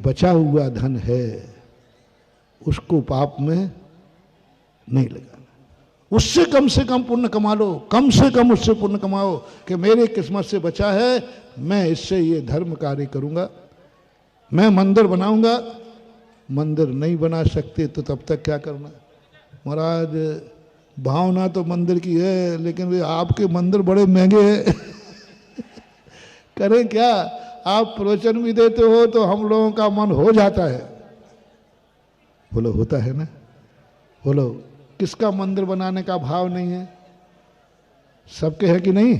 बचा हुआ धन है उसको पाप में नहीं लगाना, उससे कम पुण्य कमा लो, कम से कम उससे पुण्य कमाओ कि मेरे किस्मत से बचा है, मैं इससे ये धर्म कार्य करूंगा, मैं मंदिर बनाऊंगा। मंदिर नहीं बना सकते तो तब तक क्या करना। महाराज भावना तो मंदिर की है लेकिन वे आपके मंदिर बड़े महंगे हैं करें क्या। आप प्रवचन भी देते हो तो हम लोगों का मन हो जाता है। बोलो होता है ना। बोलो किसका मंदिर बनाने का भाव नहीं है? सबके है कि नहीं?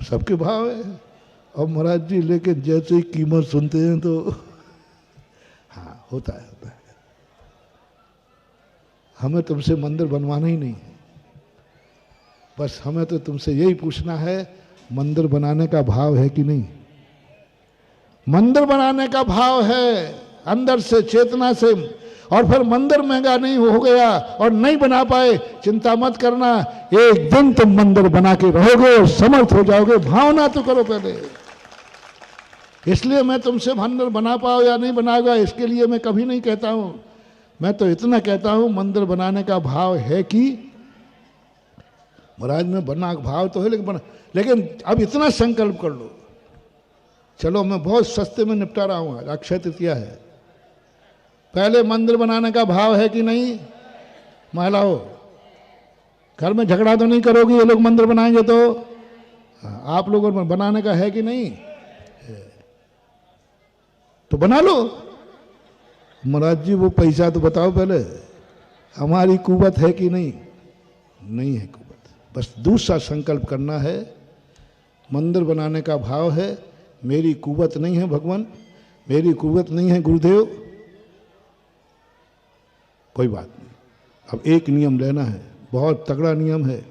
सबके भाव है। और महाराज जी लेकिन जैसे ही कीमत सुनते हैं तो हाँ होता है। हमें तुमसे मंदिर बनवाना ही नहीं है, बस हमें तो तुमसे यही पूछना है मंदिर बनाने का भाव है कि नहीं। मंदिर बनाने का भाव है अंदर से, चेतना से। और फिर मंदिर महंगा नहीं हो गया और नहीं बना पाए, चिंता मत करना, एक दिन तुम मंदिर बना के रहोगे और समर्थ हो जाओगे। भावना तो करो पहले। इसलिए मैं तुमसे मंदिर बना पाओ या नहीं बनाओगा इसके लिए मैं कभी नहीं कहता हूं। मैं तो इतना कहता हूं मंदिर बनाने का भाव है कि महाराज में बना भाव तो है लेकिन अब इतना संकल्प कर लो। चलो मैं बहुत सस्ते में निपटा रहा हूं, आज अक्षय तृतीया है। पहले मंदिर बनाने का भाव है कि नहीं? महिलाओं घर में झगड़ा तो नहीं करोगी ये लोग मंदिर बनाएंगे तो? आप लोगों में बनाने का है कि नहीं? तो बना लो। महाराज जी वो पैसा तो बताओ पहले, हमारी कुवत है कि नहीं? नहीं है कुवत। बस दूसरा संकल्प करना है, मंदिर बनाने का भाव है, मेरी कुवत नहीं है भगवान, मेरी कुवत नहीं है गुरुदेव, कोई बात नहीं। अब एक नियम लेना है, बहुत तगड़ा नियम है।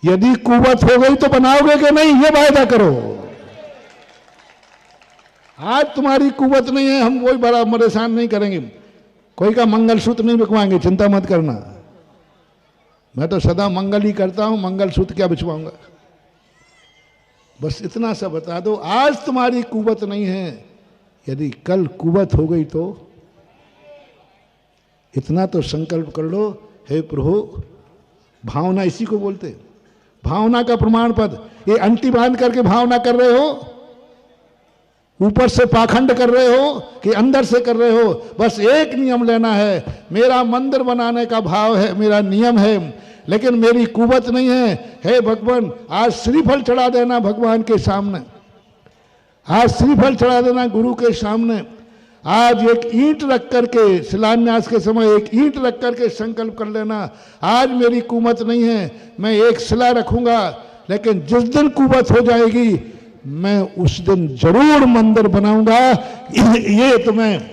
यदि कुवत हो गई तो बनाओगे कि नहीं ये वायदा करो। आज तुम्हारी कुवत नहीं है, हम कोई बड़ा परेशान नहीं करेंगे, कोई का मंगलसूत्र नहीं बिकवाएंगे, चिंता मत करना। मैं तो सदा मंगल ही करता हूं, मंगलसूत्र क्या बिछवाऊंगा। बस इतना सा बता दो, आज तुम्हारी कुवत नहीं है, यदि कल कुवत हो गई तो इतना तो संकल्प कर लो। हे प्रभु, भावना इसी को बोलते, भावना का प्रमाण पद। ये अंटी बांध करके भावना कर रहे हो, ऊपर से पाखंड कर रहे हो कि अंदर से कर रहे हो। बस एक नियम लेना है, मेरा मंदिर बनाने का भाव है, मेरा नियम है, लेकिन मेरी कुवत नहीं है। हे भगवान, आज श्रीफल चढ़ा देना भगवान के सामने, आज श्रीफल चढ़ा देना गुरु के सामने। आज एक ईंट रख करके, शिलान्यास के समय एक ईंट रख करके संकल्प कर लेना, आज मेरी कुवत नहीं है, मैं एक शिला रखूंगा, लेकिन जिस दिन कुवत हो जाएगी मैं उस दिन जरूर मंदिर बनाऊंगा। ये तुम्हें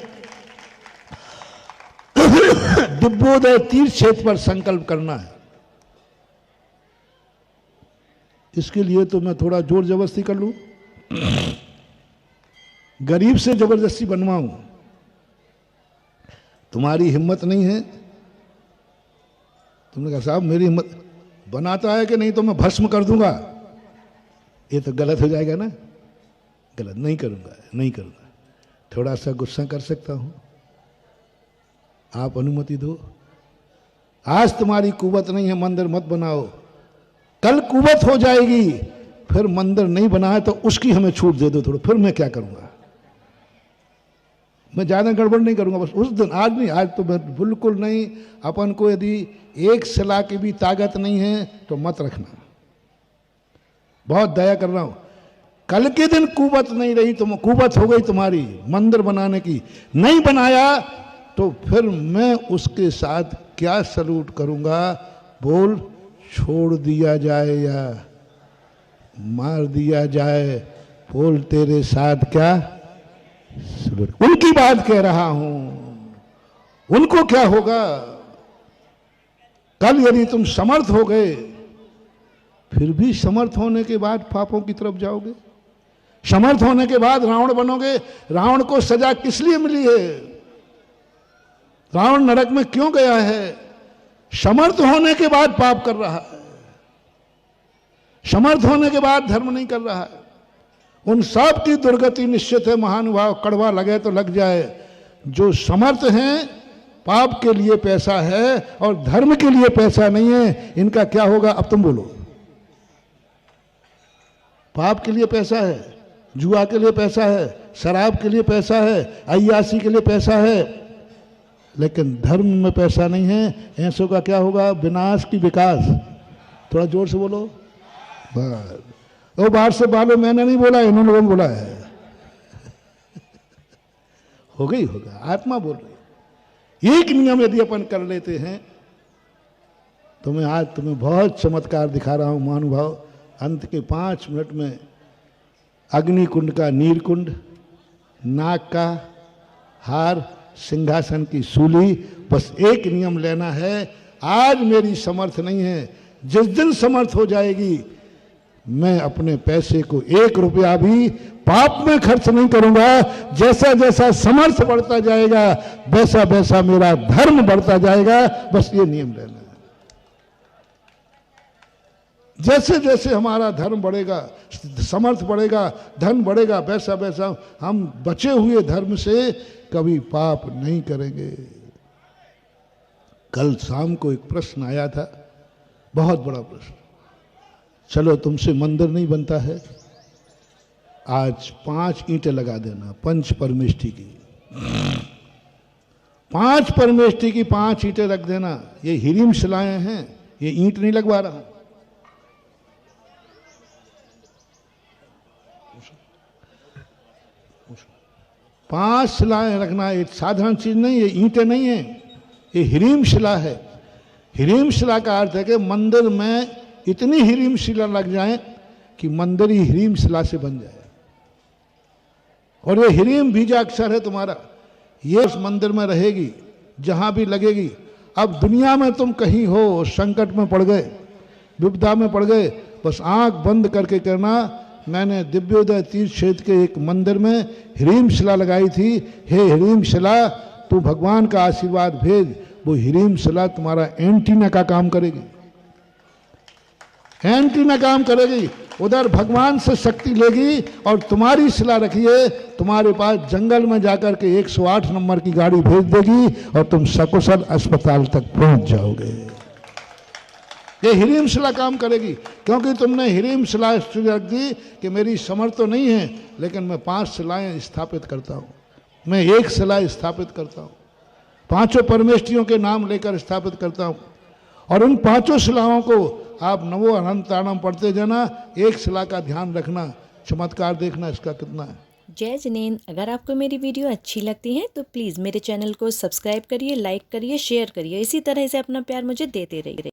दिव्योदय तीर्थ क्षेत्र पर संकल्प करना है। इसके लिए तो मैं थोड़ा जोर जबरदस्ती कर लूं, गरीब से जबरदस्ती बनवाऊं। तुम्हारी हिम्मत नहीं है। तुमने कहा साहब मेरी हिम्मत, बनाता है कि नहीं तो मैं भस्म कर दूंगा। ये तो गलत हो जाएगा ना, गलत नहीं करूंगा, नहीं करूंगा। थोड़ा सा गुस्सा कर सकता हूं, आप अनुमति दो। आज तुम्हारी कुवत नहीं है, मंदिर मत बनाओ। कल कुवत हो जाएगी, फिर मंदिर नहीं बनाए तो उसकी हमें छूट दे दो थोड़ा, फिर मैं क्या करूंगा। मैं ज्यादा गड़बड़ नहीं करूंगा, बस उस दिन, आज नहीं, आज तो बिल्कुल नहीं। अपन को यदि एक सलाह की भी ताकत नहीं है तो मत रखना, बहुत दया कर रहा हूं। कल के दिन कुवत नहीं रही, तुम कुवत हो गई तुम्हारी मंदिर बनाने की, नहीं बनाया तो फिर मैं उसके साथ क्या सलूट करूंगा। बोल, छोड़ दिया जाए या मार दिया जाए, बोल तेरे साथ क्या सलूट। उनकी बात कह रहा हूं, उनको क्या होगा। कल यदि तुम समर्थ हो गए, फिर भी समर्थ होने के बाद पापों की तरफ जाओगे। समर्थ होने के बाद रावण बनोगे। रावण को सजा किस लिए मिली है? रावण नरक में क्यों गया है? समर्थ होने के बाद पाप कर रहा है, समर्थ होने के बाद धर्म नहीं कर रहा है। उन सब की दुर्गति निश्चित है महानुभाव, कड़वा लगे तो लग जाए। जो समर्थ हैं, पाप के लिए पैसा है और धर्म के लिए पैसा नहीं है, इनका क्या होगा? अब तुम बोलो। पाप के लिए पैसा है, जुआ के लिए पैसा है, शराब के लिए पैसा है, अय्यासी के लिए पैसा है, लेकिन धर्म में पैसा नहीं है। ऐसों का क्या होगा? विनाश की विकास। थोड़ा जोर से बोलो। बस वो बाहर से बालो, मैंने नहीं बोला, इन लोगों ने बोला है। हो गई होगा, आत्मा बोल रही है। एक नियम यदि अपन कर लेते हैं तो मैं आज तुम्हें बहुत चमत्कार दिखा रहा हूं महानुभाव। अंत के 5 मिनट में अग्नि कुंड का नीर कुंड, नाक का हार, सिंहासन की सूली, बस एक नियम लेना है। आज मेरी समर्थ नहीं है, जिस दिन समर्थ हो जाएगी मैं अपने पैसे को 1 रुपया भी पाप में खर्च नहीं करूंगा। जैसा जैसा समर्थ बढ़ता जाएगा वैसा वैसा मेरा धर्म बढ़ता जाएगा। बस ये नियम लेना है। जैसे जैसे हमारा धर्म बढ़ेगा, समर्थ बढ़ेगा, धन बढ़ेगा, वैसा वैसा हम बचे हुए धर्म से कभी पाप नहीं करेंगे। कल शाम को एक प्रश्न आया था, बहुत बड़ा प्रश्न। चलो तुमसे मंदिर नहीं बनता है, आज 5 ईंटें लगा देना पंच परमेष्ठी की। 5 परमेष्ठी की 5 ईंटें रख देना। ये हिरीम शिलाएं हैं, ये ईंट नहीं लगवा रहा। पांच शिलाएं रखना एक साधारण चीज नहीं, ये ईंटें नहीं है, ये हिरीम शिला है। हिरीम शिला का अर्थ है कि मंदिर में इतनी हिरीम शिला लग जाए कि मंदिर ही हिरीम शिला से बन जाए। और ये हिरीम बीजाक्षर है तुम्हारा, ये उस मंदिर में रहेगी जहां भी लगेगी। अब दुनिया में तुम कहीं हो, संकट में पड़ गए, विपदा में पड़ गए, बस आंख बंद करके करना। मैंने दिव्योदय तीर्थ क्षेत्र के एक मंदिर में हिरीम शिला लगाई थी। हे हिरीम शिला, तू भगवान का आशीर्वाद भेज। वो हिरीम शिला तुम्हारा एंटीना का काम करेगी, एंटीना काम करेगी। उधर भगवान से शक्ति लेगी और तुम्हारी शिला रखिए, तुम्हारे पास जंगल में जाकर के 108 नंबर की गाड़ी भेज देगी और तुम सकुशल अस्पताल तक पहुंच जाओगे। ये हिरीम शिला काम करेगी, क्योंकि तुमने हिरीम शिला रख दी कि मेरी समर्थ तो नहीं है, लेकिन मैं 5 शिलाएं स्थापित करता हूँ, मैं 1 शिला स्थापित करता हूँ, 5 परमेष्ठियों के नाम लेकर स्थापित करता हूँ। और उन 5 शिलाओं को आप नवो अनंताणम पढ़ते जाना, 1 शिला का ध्यान रखना। चमत्कार देखना इसका कितना है। जय जिनेंद्र। अगर आपको मेरी वीडियो अच्छी लगती है तो प्लीज़ मेरे चैनल को सब्सक्राइब करिए, लाइक करिए, शेयर करिए। इसी तरह से अपना प्यार मुझे देते रहिए।